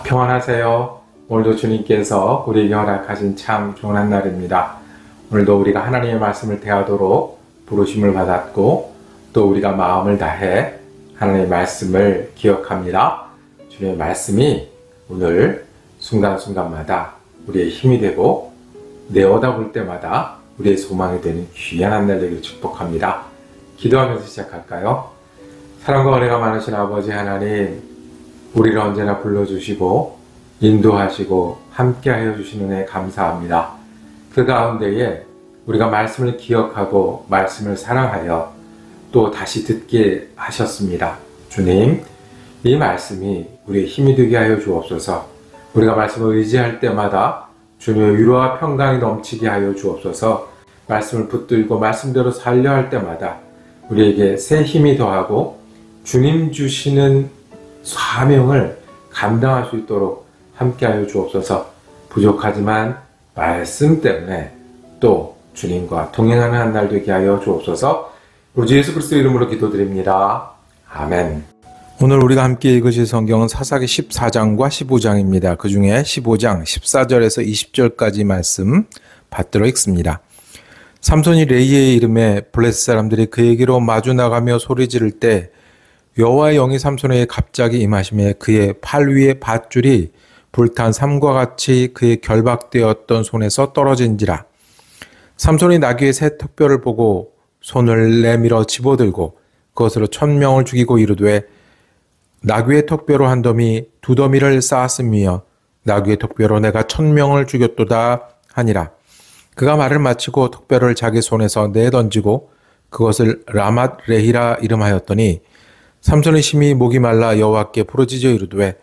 평안하세요. 오늘도 주님께서 우리에게 허락하신 참 좋은 한 날입니다. 오늘도 우리가 하나님의 말씀을 대하도록 부르심을 받았고 또 우리가 마음을 다해 하나님의 말씀을 기억합니다. 주님의 말씀이 오늘 순간순간마다 우리의 힘이 되고 내어다볼 때마다 우리의 소망이 되는 귀한 한 날 되기를 축복합니다. 기도하면서 시작할까요? 사랑과 은혜가 많으신 아버지 하나님, 우리를 언제나 불러주시고 인도하시고 함께하여 주시는 은혜 감사합니다. 그 가운데에 우리가 말씀을 기억하고 말씀을 사랑하여 또 다시 듣게 하셨습니다. 주님, 이 말씀이 우리의 힘이 되게 하여 주옵소서. 우리가 말씀을 의지할 때마다 주님의 위로와 평강이 넘치게 하여 주옵소서. 말씀을 붙들고 말씀대로 살려 할 때마다 우리에게 새 힘이 더하고 주님 주시는 사명을 감당할 수 있도록 함께하여 주옵소서. 부족하지만 말씀 때문에 또 주님과 동행하는 한 날 되게 하여 주옵소서. 우리 예수 그리스도 이름으로 기도드립니다. 아멘. 오늘 우리가 함께 읽으실 성경은 사사기 14장과 15장입니다. 그 중에 15장 14절에서 20절까지 말씀 받들어 읽습니다. 삼손이 레이의 이름에 블레셋 사람들이 그에게로 마주 나가며 소리 지를 때 여호와의 영이 삼손에게 갑자기 임하시매 그의 팔 위에 밧줄이 불탄 삼과 같이 그의 결박되었던 손에서 떨어진지라. 삼손이 나귀의 새 턱뼈를 보고 손을 내밀어 집어들고 그것으로 1000명을 죽이고 이르되 나귀의 턱뼈로 한 더미 두 더미를 쌓았으며 나귀의 턱뼈로 내가 1000명을 죽였도다 하니라. 그가 말을 마치고 턱뼈를 자기 손에서 내던지고 그것을 라맛 레히라 이름하였더니 삼손의 심히 목이 말라 여호와께 부르짖어 이르되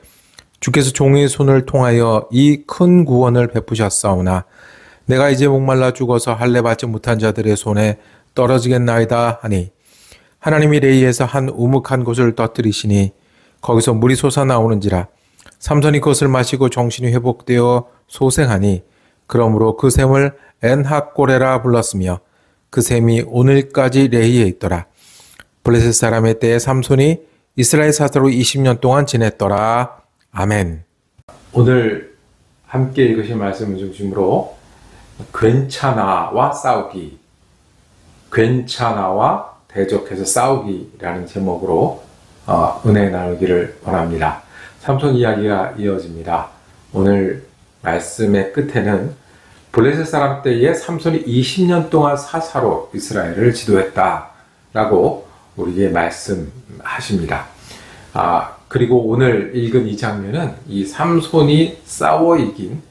주께서 종의 손을 통하여 이 큰 구원을 베푸셨사오나 내가 이제 목말라 죽어서 할례 받지 못한 자들의 손에 떨어지겠나이다 하니 하나님이 레이에서 한 우묵한 곳을 떠뜨리시니 거기서 물이 솟아나오는지라. 삼손이 그것을 마시고 정신이 회복되어 소생하니 그러므로 그 샘을 엔핫고레라 불렀으며 그 샘이 오늘까지 레이에 있더라. 블레셋 사람의 때에 삼손이 이스라엘 사사로 20년 동안 지냈더라. 아멘. 오늘 함께 읽으신 말씀 중심으로 괜찮아와 싸우기, 괜찮아와 대적해서 싸우기라는 제목으로 은혜 나누기를 원합니다. 삼손 이야기가 이어집니다. 오늘 말씀의 끝에는 블레셋 사람 때에 삼손이 20년 동안 사사로 이스라엘을 지도했다라고 우리에게 말씀하십니다. 그리고 오늘 읽은 이 장면은 이 삼손이 싸워 이긴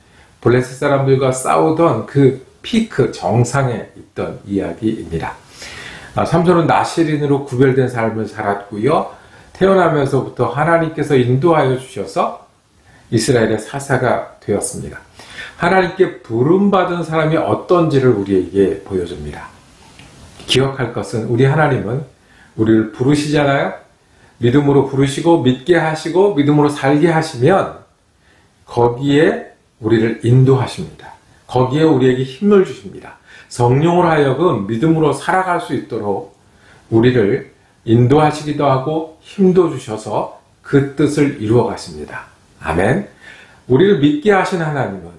블레셋 사람들과 싸우던 그 피크 정상에 있던 이야기입니다. 삼손은 나실인으로 구별된 삶을 살았고요. 태어나면서부터 하나님께서 인도하여 주셔서 이스라엘의 사사가 되었습니다. 하나님께 부름받은 사람이 어떤지를 우리에게 보여줍니다. 기억할 것은 우리 하나님은 우리를 부르시잖아요. 믿음으로 부르시고 믿게 하시고 믿음으로 살게 하시면 거기에 우리를 인도하십니다. 거기에 우리에게 힘을 주십니다. 성령으로 하여금 믿음으로 살아갈 수 있도록 우리를 인도하시기도 하고 힘도 주셔서 그 뜻을 이루어 가십니다. 아멘. 우리를 믿게 하신 하나님은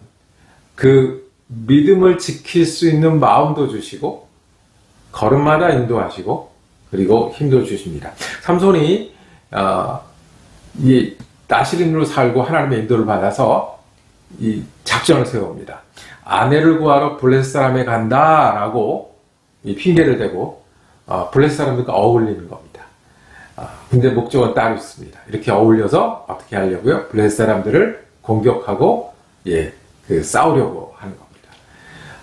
그 믿음을 지킬 수 있는 마음도 주시고 걸음마다 인도하시고 그리고 힘도 주십니다. 삼손이 이 나실인으로 살고 하나님의 인도를 받아서 이 작전을 세웁니다. 아내를 구하러 블레셋 사람에 간다라고 이 핑계를 대고 블레셋 사람들과 어울리는 겁니다. 근데 목적은 따로 있습니다. 이렇게 어울려서 어떻게 하려고요? 블레셋 사람들을 공격하고 싸우려고 하는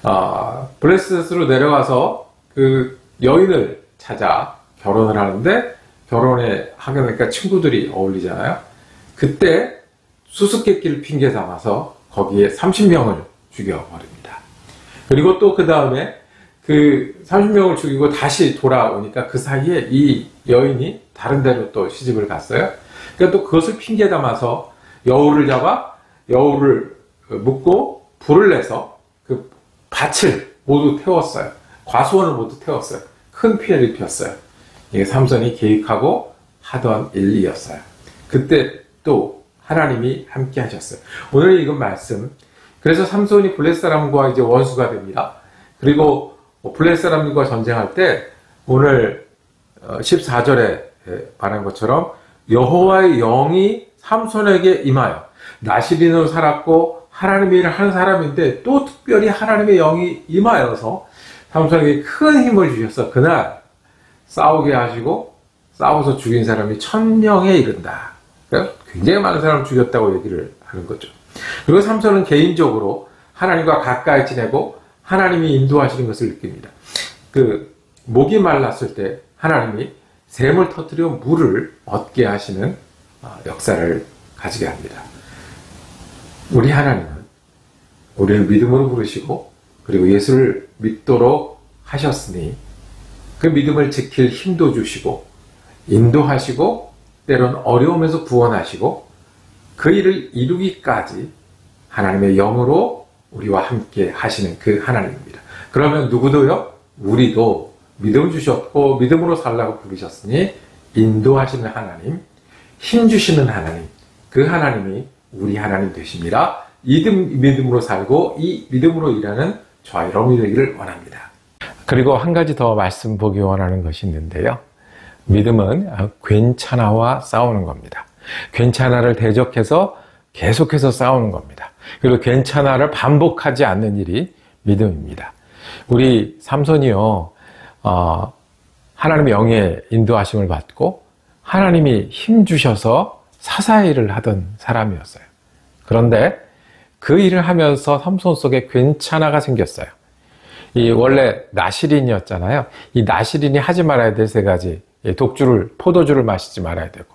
겁니다. 블레셋으로 내려가서 그 여인을 찾아 결혼을 하는데 결혼에 하게 되니까 친구들이 어울리잖아요. 그때 수수께끼를 핑계 삼아서 거기에 30명을 죽여버립니다. 그리고 또 그 다음에 그 30명을 죽이고 다시 돌아오니까 그 사이에 이 여인이 다른 데로 또 시집을 갔어요. 그러니까 또 그것을 핑계 삼아서 여우를 잡아 여우를 묶고 불을 내서 그 밭을 모두 태웠어요. 과수원을 모두 태웠어요. 큰 피해를 입혔어요. 이게 삼손이 계획하고 하던 일이었어요. 그때 또 하나님이 함께 하셨어요. 오늘 읽은 말씀, 그래서 삼손이 블레셋 사람과 이제 원수가 됩니다. 그리고 블레셋 사람들과 전쟁할 때 오늘 14절에 말한 것처럼 여호와의 영이 삼손에게 임하여, 나시린으로 살았고 하나님의 일을 하는 사람인데 또 특별히 하나님의 영이 임하여서 삼손에게 큰 힘을 주셔서 그날 싸우게 하시고 싸워서 죽인 사람이 1000명에 이른다. 그러니까 굉장히 많은 사람을 죽였다고 얘기를 하는 거죠. 그리고 삼손은 개인적으로 하나님과 가까이 지내고 하나님이 인도하시는 것을 느낍니다. 목이 말랐을 때 하나님이 샘을 터뜨려 물을 얻게 하시는 역사를 가지게 합니다. 우리 하나님은 우리를 믿음으로 부르시고 그리고 예수를 믿도록 하셨으니 그 믿음을 지킬 힘도 주시고 인도하시고 때론 어려움에서 구원하시고 그 일을 이루기까지 하나님의 영으로 우리와 함께 하시는 그 하나님입니다. 그러면 누구도요? 우리도 믿음 주셨고 믿음으로 살라고 부르셨으니 인도하시는 하나님, 힘 주시는 하나님, 그 하나님이 우리 하나님 되십니다. 믿음으로 살고 이 믿음으로 일하는 저와 여러분이 되기를 원합니다. 그리고 한 가지 더 말씀 보기 원하는 것이 있는데요. 믿음은 괜찮아와 싸우는 겁니다. 괜찮아를 대적해서 계속해서 싸우는 겁니다. 그리고 괜찮아를 반복하지 않는 일이 믿음입니다. 우리 삼손이요, 하나님의 영의 인도하심을 받고 하나님이 힘 주셔서 사사의 일을 하던 사람이었어요. 그런데 그 일을 하면서 삼손 속에 괜찮아가 생겼어요. 이 원래 나시린이었잖아요. 이 나시린이 하지 말아야 될 3가지. 포도주를 마시지 말아야 되고,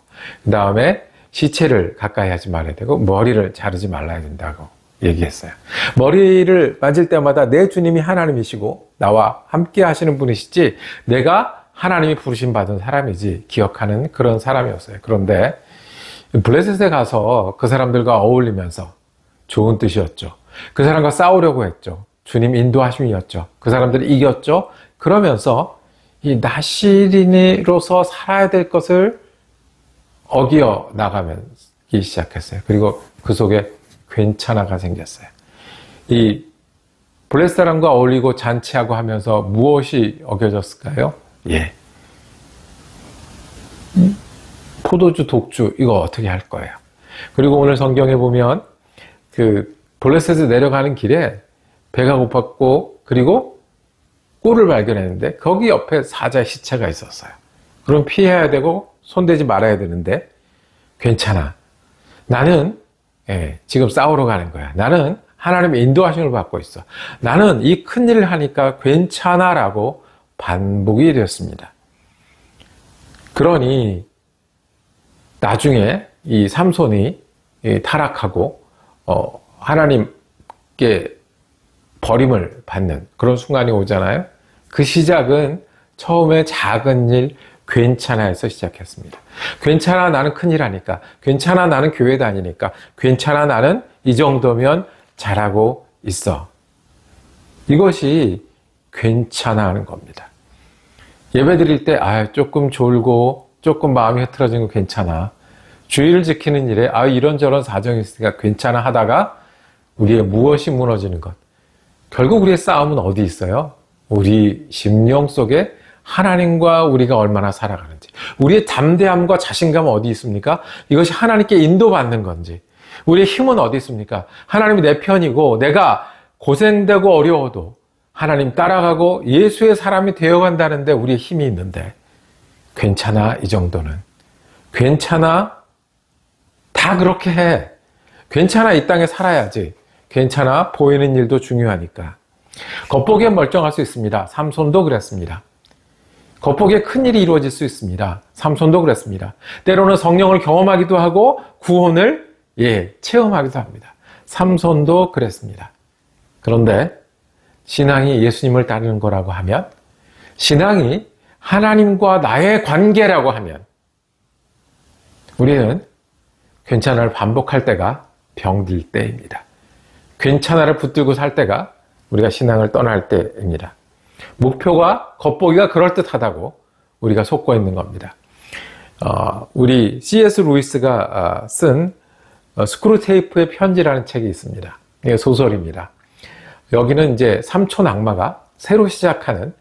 그 다음에 시체를 가까이 하지 말아야 되고, 머리를 자르지 말아야 된다고 얘기했어요. 머리를 만질 때마다 내 주님이 하나님이시고 나와 함께 하시는 분이시지 내가 하나님이 부르심 받은 사람이지 기억하는 그런 사람이었어요. 그런데 블레셋에 가서 그 사람들과 어울리면서 좋은 뜻이었죠. 그 사람과 싸우려고 했죠. 주님 인도하심이었죠. 그 사람들이 이겼죠. 그러면서 이 나시린으로서 살아야 될 것을 어기어 나가기 시작했어요. 그리고 그 속에 괜찮아가 생겼어요. 이 블레셋 사람과 어울리고 잔치하고 하면서 무엇이 어겨졌을까요? 예. 포도주, 독주, 이거 어떻게 할 거예요? 그리고 오늘 성경에 보면 블레셋에 내려가는 길에 배가 고팠고 그리고 꿀을 발견했는데 거기 옆에 사자의 시체가 있었어요. 그럼 피해야 되고 손대지 말아야 되는데 괜찮아. 나는 지금 싸우러 가는 거야. 나는 하나님의 인도하심을 받고 있어. 나는 이 큰일을 하니까 괜찮아라고 반복이 되었습니다. 그러니 나중에 이 삼손이 타락하고 하나님께 버림을 받는 그런 순간이 오잖아요. 그 시작은 처음에 작은 일 괜찮아에서 시작했습니다. 괜찮아, 나는 큰일 하니까. 괜찮아, 나는 교회 다니니까. 괜찮아, 나는 이 정도면 잘하고 있어. 이것이 괜찮아 하는 겁니다. 예배 드릴 때 조금 졸고 조금 마음이 흐트러진 거 괜찮아. 주의를 지키는 일에 이런저런 사정이 있으니까 괜찮아 하다가 우리의 무엇이 무너지는 것. 결국 우리의 싸움은 어디 있어요? 우리 심령 속에 하나님과 우리가 얼마나 살아가는지, 우리의 담대함과 자신감은 어디 있습니까? 이것이 하나님께 인도받는 건지, 우리의 힘은 어디 있습니까? 하나님이 내 편이고 내가 고생되고 어려워도 하나님 따라가고 예수의 사람이 되어간다는데 우리의 힘이 있는데 괜찮아, 이 정도는. 괜찮아, 다 그렇게 해. 괜찮아, 이 땅에 살아야지. 괜찮아, 보이는 일도 중요하니까. 겉보기에 멀쩡할 수 있습니다. 삼손도 그랬습니다. 겉보기에 큰일이 이루어질 수 있습니다. 삼손도 그랬습니다. 때로는 성령을 경험하기도 하고 구원을 체험하기도 합니다. 삼손도 그랬습니다. 그런데 신앙이 예수님을 따르는 거라고 하면, 신앙이 하나님과 나의 관계라고 하면 우리는 괜찮아를 반복할 때가 병들 때입니다. 괜찮아를 붙들고 살 때가 우리가 신앙을 떠날 때입니다. 목표가 겉보기가 그럴듯하다고 우리가 속고 있는 겁니다. 우리 C.S. 루이스가 쓴 스크루테이프의 편지라는 책이 있습니다. 이게 소설입니다. 여기는 이제 삼촌 악마가 새로 시작하는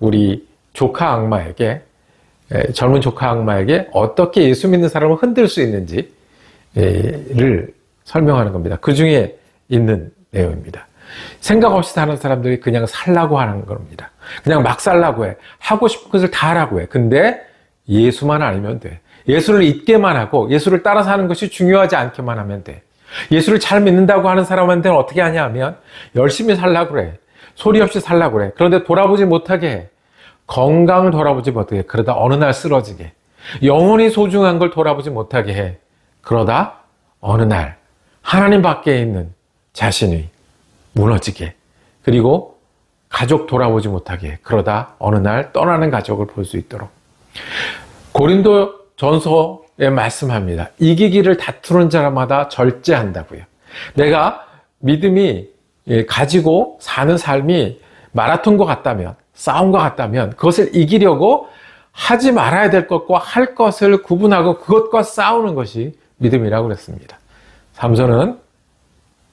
우리 조카 악마에게, 젊은 조카 악마에게 어떻게 예수 믿는 사람을 흔들 수 있는지를 설명하는 겁니다. 그 중에 있는 내용입니다. 생각 없이 사는 사람들이 그냥 살라고 하는 겁니다. 그냥 막 살라고 해. 하고 싶은 것을 다 하라고 해. 근데 예수만 아니면 돼. 예수를 잊게만 하고 예수를 따라 사는 것이 중요하지 않게만 하면 돼. 예수를 잘 믿는다고 하는 사람한테는 어떻게 하냐 하면 열심히 살라고 그래. 소리 없이 살라고 그래. 그런데 돌아보지 못하게 해. 건강을 돌아보지 못하게 해. 그러다 어느 날 쓰러지게 해. 영혼이 소중한 걸 돌아보지 못하게 해. 그러다 어느 날 하나님 밖에 있는 자신이 무너지게. 그리고 가족 돌아보지 못하게 해. 그러다 어느 날 떠나는 가족을 볼 수 있도록. 고린도 전서에 말씀합니다. 이기기를 다투는 자마다 절제한다고요. 내가 믿음이 가지고 사는 삶이 마라톤과 같다면, 싸움과 같다면 그것을 이기려고 하지 말아야 될 것과 할 것을 구분하고 그것과 싸우는 것이 믿음이라고 그랬습니다. 삼손은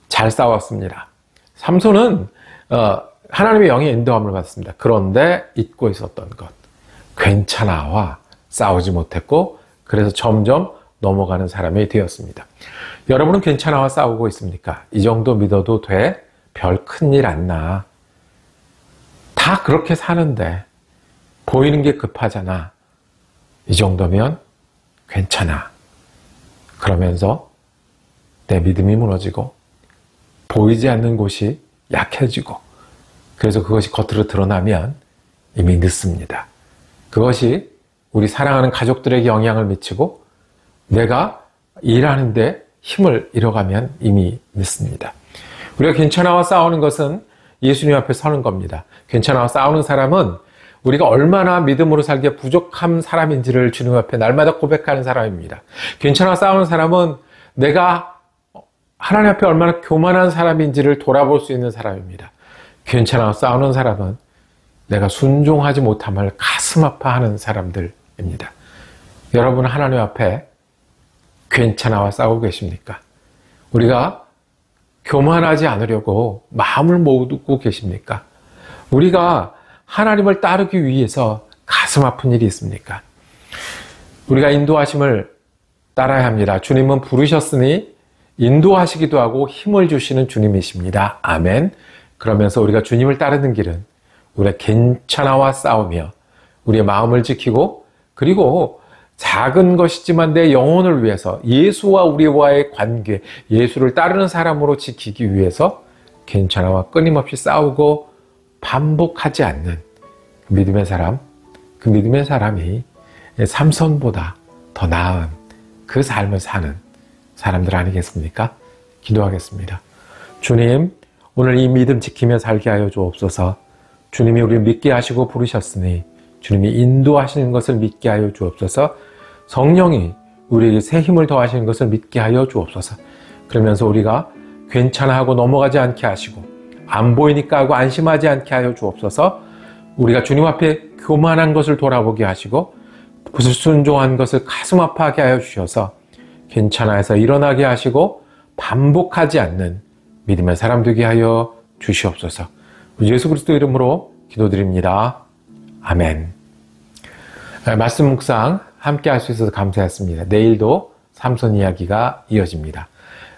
잘 싸웠습니다. 삼손은 하나님의 영의 인도함을 받았습니다. 그런데 잊고 있었던 것, 괜찮아와 싸우지 못했고 그래서 점점 넘어가는 사람이 되었습니다. 여러분은 괜찮아와 싸우고 있습니까? 이 정도 믿어도 돼? 별 큰일 안 나. 다 그렇게 사는데 보이는 게 급하잖아. 이 정도면 괜찮아. 그러면서 내 믿음이 무너지고 보이지 않는 곳이 약해지고 그래서 그것이 겉으로 드러나면 이미 늦습니다. 그것이 우리 사랑하는 가족들에게 영향을 미치고 내가 일하는데 힘을 잃어가면 이미 늦습니다. 우리가 괜찮아와 싸우는 것은 예수님 앞에 서는 겁니다. 괜찮아와 싸우는 사람은 우리가 얼마나 믿음으로 살기에 부족한 사람인지를 주님 앞에 날마다 고백하는 사람입니다. 괜찮아와 싸우는 사람은 내가 하나님 앞에 얼마나 교만한 사람인지를 돌아볼 수 있는 사람입니다. 괜찮아와 싸우는 사람은 내가 순종하지 못함을 가슴 아파하는 사람들입니다. 여러분 하나님 앞에 괜찮아와 싸우고 계십니까? 우리가 교만하지 않으려고 마음을 모으고 계십니까? 우리가 하나님을 따르기 위해서 가슴 아픈 일이 있습니까? 우리가 인도하심을 따라야 합니다. 주님은 부르셨으니 인도하시기도 하고 힘을 주시는 주님이십니다. 아멘. 그러면서 우리가 주님을 따르는 길은 우리가 괜찮아와 싸우며 우리의 마음을 지키고 그리고 작은 것이지만 내 영혼을 위해서 예수와 우리와의 관계, 예수를 따르는 사람으로 지키기 위해서 괜찮아와 끊임없이 싸우고 반복하지 않는 그 믿음의 사람, 그 믿음의 사람이 삼손보다 더 나은 그 삶을 사는 사람들 아니겠습니까? 기도하겠습니다. 주님, 오늘 이 믿음 지키며 살게 하여 주옵소서. 주님이 우리를 믿게 하시고 부르셨으니 주님이 인도하시는 것을 믿게 하여 주옵소서. 성령이 우리에게 새 힘을 더하시는 것을 믿게 하여 주옵소서. 그러면서 우리가 괜찮아 하고 넘어가지 않게 하시고 안 보이니까 하고 안심하지 않게 하여 주옵소서. 우리가 주님 앞에 교만한 것을 돌아보게 하시고 불순종한 것을 가슴 아파하게 하여 주셔서 괜찮아 해서 일어나게 하시고 반복하지 않는 믿음의 사람 되게 하여 주시옵소서. 예수 그리스도 이름으로 기도드립니다. 아멘. 말씀 묵상 함께 할 수 있어서 감사했습니다. 내일도 삼손 이야기가 이어집니다.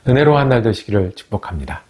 은혜로운 한 날 되시기를 축복합니다.